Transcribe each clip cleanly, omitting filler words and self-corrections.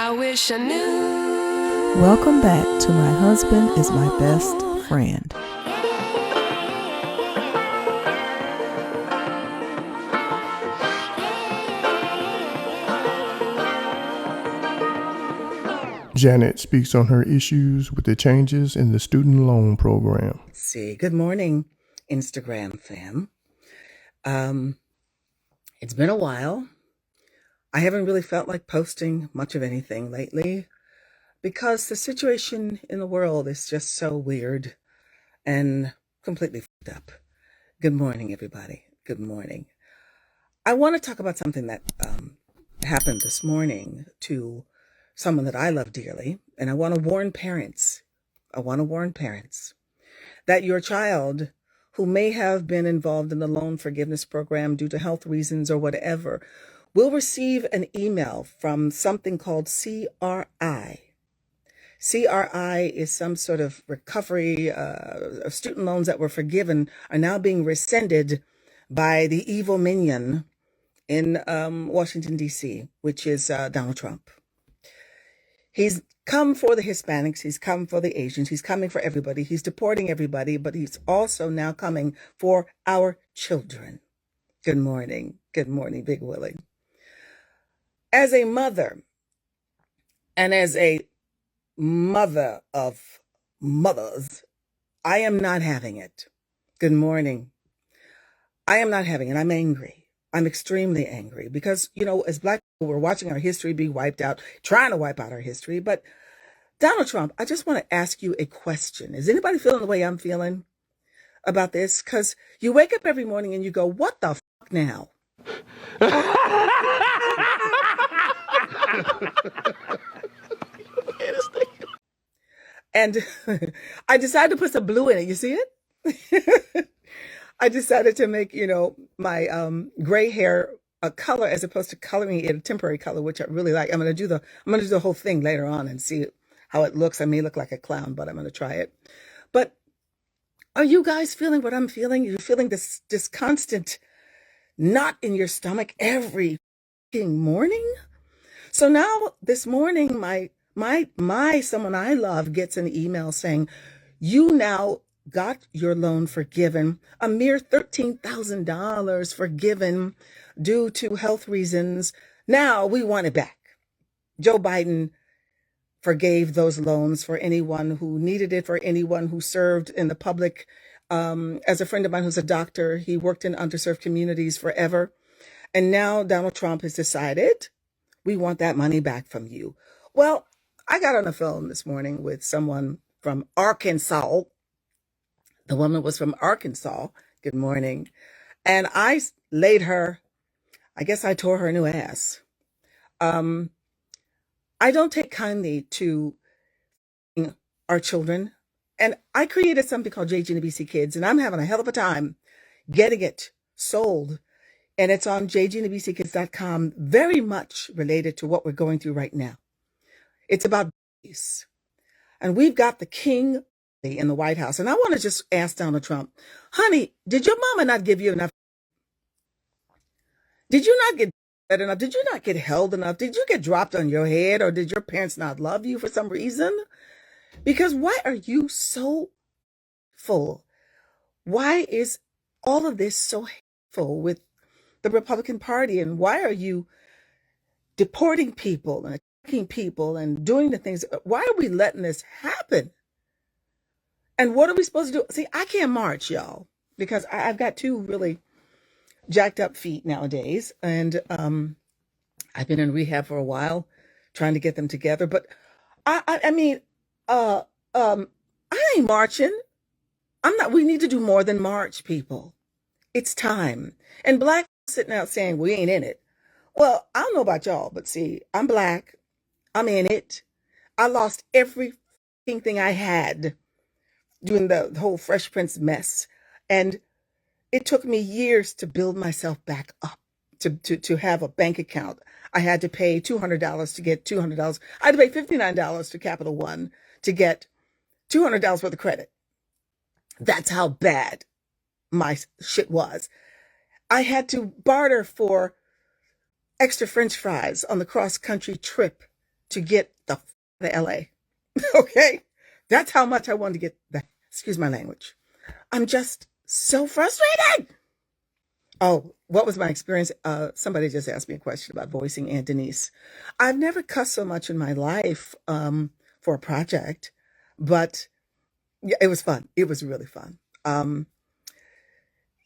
I wish I knew. Welcome back to My Husband is My Best Friend. Janet speaks on her issues with the changes in the student loan program. Good morning, Instagram fam. It's been a while. I haven't really felt like posting much of anything lately because the situation in the world is just so weird and completely fucked up. Good morning, everybody. Good morning. I want to talk about something that happened this morning to someone that I love dearly, and I want to warn parents. That your child who may have been involved in the loan forgiveness program due to health reasons or whatever will receive an email from something called CRI. CRI is some sort of recovery of student loans that were forgiven are now being rescinded by the evil minion in Washington, D.C., which is Donald Trump. He's come for the Hispanics. He's come for the Asians. He's coming for everybody. He's deporting everybody, but he's also now coming for our children. Good morning. Good morning, Big Willie. As a mother, and as a mother of mothers, I am not having it. Good morning. I am not having it. I'm angry. I'm extremely angry because, as Black people, we're watching our history be wiped out, trying to wipe out our history. But Donald Trump, I just want to ask you a question. Is anybody feeling the way I'm feeling about this? Because you wake up every morning and you go, what the fuck now? And I decided to put some blue in it. You see it? I decided to make, my gray hair a color as opposed to coloring it a temporary color, which I really like. I'm going to do the whole thing later on and see how it looks. I may look like a clown, but I'm going to try it. But are you guys feeling what I'm feeling? You're feeling this constant knot in your stomach every morning? So now this morning, my someone I love gets an email saying, you now got your loan forgiven, a mere $13,000 forgiven due to health reasons. Now we want it back. Joe Biden forgave those loans for anyone who needed it, for anyone who served in the public. As a friend of mine who's a doctor, he worked in underserved communities forever. And now Donald Trump has decided, we want that money back from you. Well, I got on the phone this morning with someone from Arkansas. The woman was from Arkansas. Good morning. And I laid her, I guess I tore her new ass. I don't take kindly to our children. And I created something called JGNBC Kids, and I'm having a hell of a time getting it sold. And it's on jgnbckids.com, very much related to what we're going through right now. It's about peace. And we've got the king in the White House. And I want to just ask Donald Trump, honey, did your mama not give you enough? Did you not get fed enough? Did you not get held enough? Did you get dropped on your head? Or did your parents not love you for some reason? Because why are you so full? Why is all of this so hateful with the Republican Party? And why are you deporting people and attacking people and doing the things? Why are we letting this happen? And what are we supposed to do? See, I can't march, y'all, because I've got two really jacked up feet nowadays. And I've been in rehab for a while trying to get them together. But I ain't marching. We need to do more than march, people. It's time. And Black sitting out saying we ain't in it. Well, I don't know about y'all, but see, I'm Black. I'm in it. I lost every thing I had doing the whole Fresh Prince mess. And it took me years to build myself back up, to have a bank account. I had to pay $200 to get $200. I had to pay $59 to Capital One to get $200 worth of credit. That's how bad my shit was. I had to barter for extra French fries on the cross-country trip to get the LA. Okay? That's how much I wanted to get that. Excuse my language. I'm just so frustrated. Oh, what was my experience? Somebody just asked me a question about voicing Aunt Denise. I've never cussed so much in my life for a project, but yeah, it was fun. It was really fun.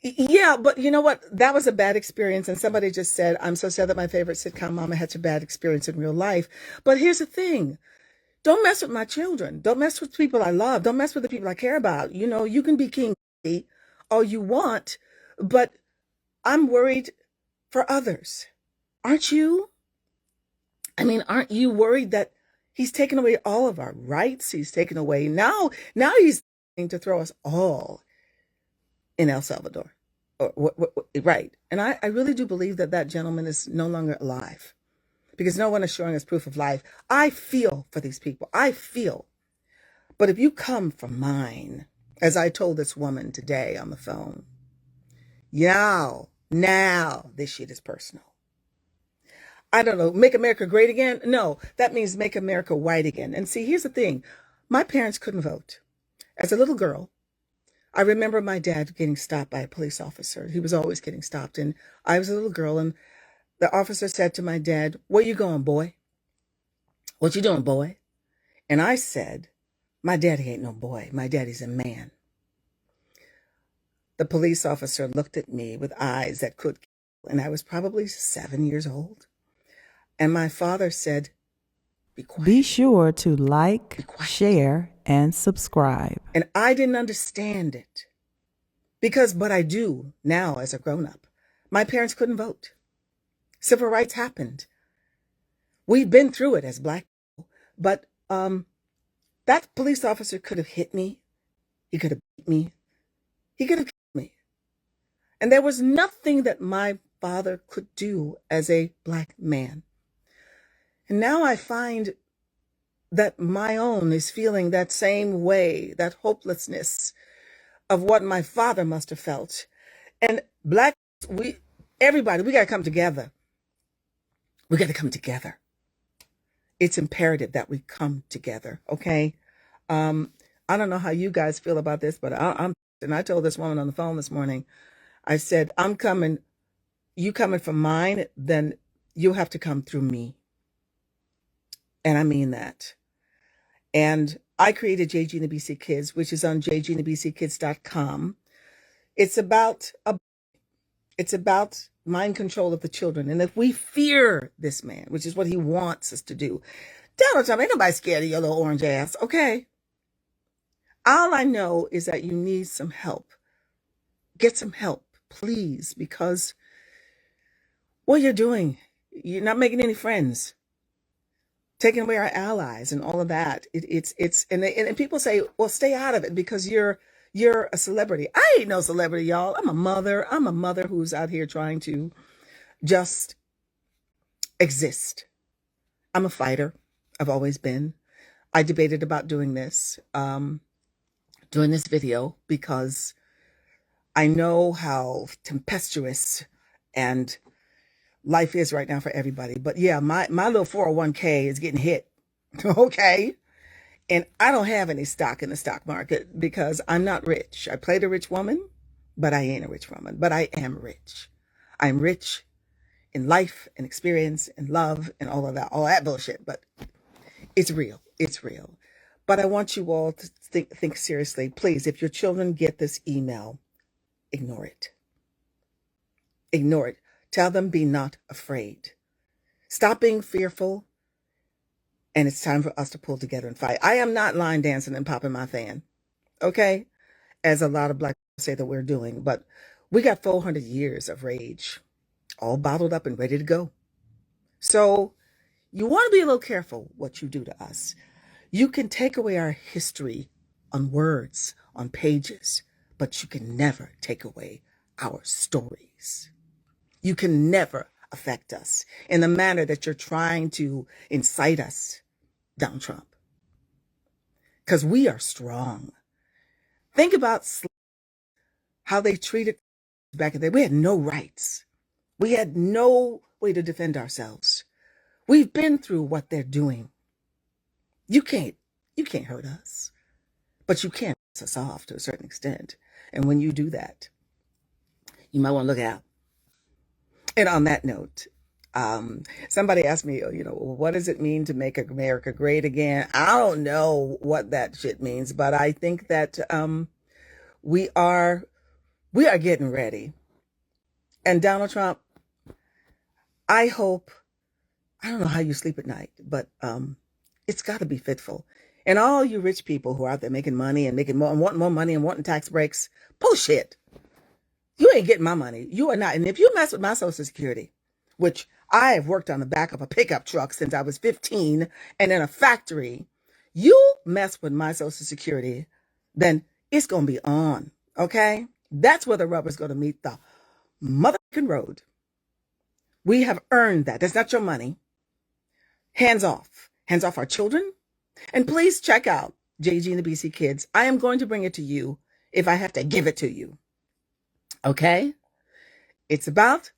Yeah, but you know what? That was a bad experience. And somebody just said, I'm so sad that my favorite sitcom mama had such a bad experience in real life. But here's the thing. Don't mess with my children. Don't mess with people I love. Don't mess with the people I care about. You know, you can be king all you want, but I'm worried for others. Aren't you? I mean, aren't you worried that he's taken away all of our rights? He's taken away now he's trying to throw us all in El Salvador. Right. And I really do believe that that gentleman is no longer alive because no one is showing us proof of life. I feel for these people. I feel. But if you come from mine, as I told this woman today on the phone, now this shit is personal. I don't know, make America great again? No, that means make America white again. And see, here's the thing. My parents couldn't vote. As a little girl, I remember my dad getting stopped by a police officer. He was always getting stopped. And I was a little girl, and the officer said to my dad, "Where you going, boy? What you doing, boy?" And I said, "My daddy ain't no boy. My daddy's a man." The police officer looked at me with eyes that could kill, and I was probably 7 years old. And my father said, "Be quiet." Be sure to like, Be quiet. share, and subscribe. And I didn't understand it but I do now as a grown-up. My parents couldn't vote. Civil rights happened. We've been through it as Black people, but that police officer could have hit me. He could have beat me. He could have killed me. And there was nothing that my father could do as a Black man. And now I find that my own is feeling that same way, that hopelessness of what my father must have felt. And Black, everybody, we got to come together. We got to come together. It's imperative that we come together, okay? I don't know how you guys feel about this, but and I told this woman on the phone this morning, I said, I'm coming, you coming from mine, then you'll have to come through me. And I mean that. And I created JG and the BC Kids, which is on jgandthebckids.com. It's about mind control of the children. And if we fear this man, which is what he wants us to do, Donald Trump, ain't nobody scared of your little orange ass, okay? All I know is that you need some help. Get some help, please, because what you're doing, you're not making any friends. Taking away our allies and all of that. And people say, well, stay out of it because you're a celebrity. I ain't no celebrity, y'all. I'm a mother who's out here trying to just exist. I'm a fighter. I've always been. I debated about doing this video because I know how tempestuous and life is right now for everybody. But yeah, my little 401k is getting hit. Okay. And I don't have any stock in the stock market because I'm not rich. I played a rich woman, but I ain't a rich woman. But I am rich. I'm rich in life and experience and love and all that bullshit. But it's real. It's real. But I want you all to think seriously. Please, if your children get this email, ignore it. Ignore it. Tell them, be not afraid. Stop being fearful. And it's time for us to pull together and fight. I am not line dancing and popping my fan. Okay? As a lot of Black people say that we're doing. But we got 400 years of rage all bottled up and ready to go. So you want to be a little careful what you do to us. You can take away our history on words, on pages, but you can never take away our stories. You can never affect us in the manner that you're trying to incite us, Donald Trump. Because we are strong. Think about how they treated back in the day. We had no rights. We had no way to defend ourselves. We've been through what they're doing You can't hurt us, but you can piss us off to a certain extent. And when you do that, you might want to look out. And on that note, somebody asked me, what does it mean to make America great again? I don't know what that shit means, but I think that we are getting ready. And Donald Trump, I hope, I don't know how you sleep at night, but it's got to be fitful. And all you rich people who are out there making money and making more and wanting more money and wanting tax breaks, bullshit. You ain't getting my money. You are not. And if you mess with my Social Security, which I have worked on the back of a pickup truck since I was 15 and in a factory, you mess with my Social Security, then it's going to be on. Okay? That's where the rubber's going to meet the motherfucking road. We have earned that. That's not your money. Hands off. Hands off our children. And please check out JG and the BC Kids. I am going to bring it to you if I have to give it to you. Okay? It's about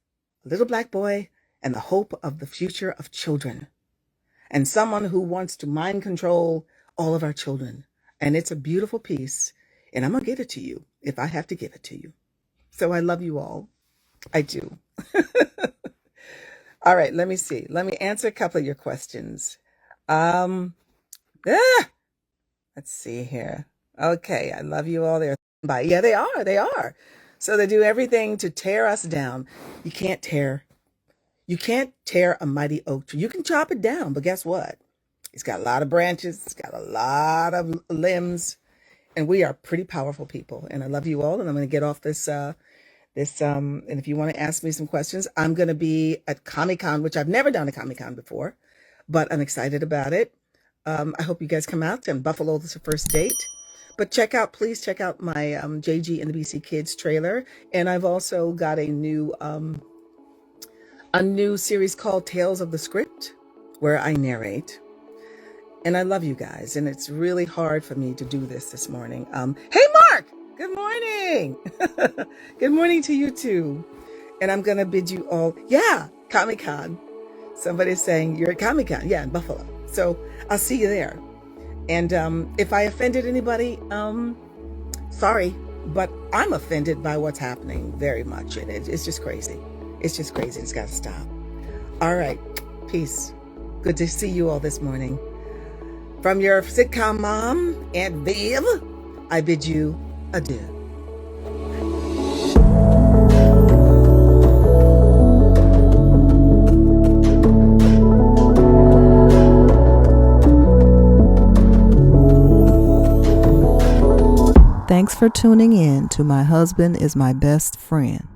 a little black boy and the hope of the future of children. And someone who wants to mind control all of our children. And it's a beautiful piece. And I'm going to give it to you if I have to give it to you. So I love you all. I do. All right, let me see. Let me answer a couple of your questions. Let's see here. Okay, I love you all. They're by. Yeah, they are. They are. So they do everything to tear us down. You can't tear a mighty oak tree. You can chop it down, but guess what? It's got a lot of branches. It's got a lot of limbs, and we are pretty powerful people. And I love you all. And I'm going to get off this. And if you want to ask me some questions, I'm going to be at Comic-Con, which I've never done a Comic-Con before, but I'm excited about it. I hope you guys come out. And Buffalo is the first date. But please check out my JG and the BC Kids trailer. And I've also got a new series called Tales of the Script, where I narrate. And I love you guys. And it's really hard for me to do this morning. Hey, Mark! Good morning. Good morning to you too. And I'm going to bid you all, Comic-Con. Somebody's saying you're at Comic-Con. Yeah, in Buffalo. So I'll see you there. And if I offended anybody, sorry, but I'm offended by what's happening very much. And it's just crazy. It's just crazy. It's got to stop. All right. Peace. Good to see you all this morning. From your sitcom mom, Aunt Viv, I bid you adieu. Thanks for tuning in to My Husband is My Best Friend.